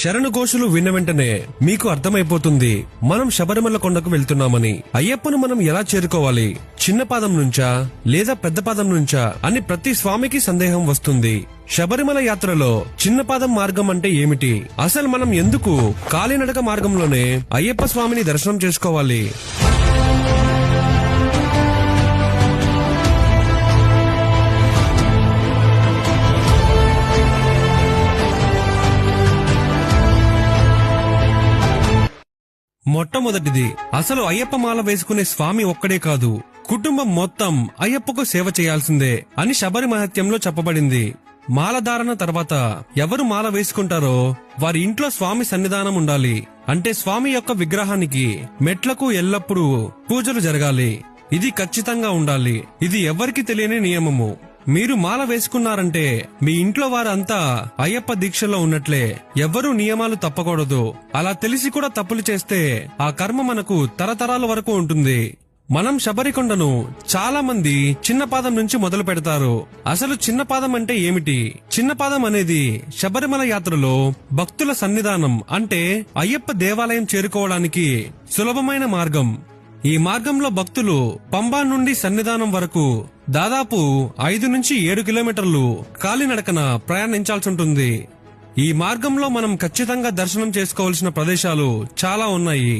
శరణు ఘోషులు విన్న వెంటనే మీకు అర్థమైపోతుంది మనం శబరిమల కొండకు వెళ్తున్నామని. అయ్యప్పను మనం ఎలా చేరుకోవాలి, చిన్న పాదం నుంచా లేదా పెద్ద పాదం నుంచా అని ప్రతి స్వామికి సందేహం వస్తుంది. శబరిమల యాత్రలో చిన్న పాదం మార్గం అంటే ఏమిటి, అసలు మనం ఎందుకు కాలినడక మార్గంలోనే అయ్యప్ప స్వామిని దర్శనం చేసుకోవాలి? మొట్టమొదటిది, అసలు అయ్యప్ప మాల వేసుకునే స్వామి ఒక్కడే కాదు, కుటుంబం మొత్తం అయ్యప్పకు సేవ చేయాల్సిందే అని శబరి మహత్యంలో చెప్పబడింది. మాలధారణ తర్వాత ఎవరు మాల వేసుకుంటారో వారి ఇంట్లో స్వామి సన్నిధానం ఉండాలి. అంటే స్వామి యొక్క విగ్రహానికి మెట్లకు ఎల్లప్పుడూ పూజలు జరగాలి. ఇది ఖచ్చితంగా ఉండాలి. ఇది ఎవ్వరికి తెలియని నియమము. మీరు మాల వేసుకున్నారంటే మీ ఇంట్లో వారంతా అయ్యప్ప దీక్షలో ఉన్నట్లే. ఎవ్వరూ నియమాలు తప్పకూడదు. అలా తెలిసి కూడా తప్పులు చేస్తే ఆ కర్మ మనకు తరతరాల వరకు ఉంటుంది. మనం శబరికొండను చాలా మంది చిన్న పాదం నుంచి మొదలు పెడతారు. అసలు చిన్న పాదం అంటే ఏమిటి? చిన్న పాదం అనేది శబరిమల యాత్రలో భక్తుల సన్నిధానం, అంటే అయ్యప్ప దేవాలయం చేరుకోవడానికి సులభమైన మార్గం. ఈ మార్గంలో భక్తులు పంబా నుండి సన్నిధానం వరకు దాదాపు 5 నుంచి 7 కిలోమీటర్లు కాలినడకన ప్రయాణించాల్సి ఉంటుంది. ఈ మార్గంలో మనం ఖచ్చితంగా దర్శనం చేసుకోవాల్సిన ప్రదేశాలు చాలా ఉన్నాయి.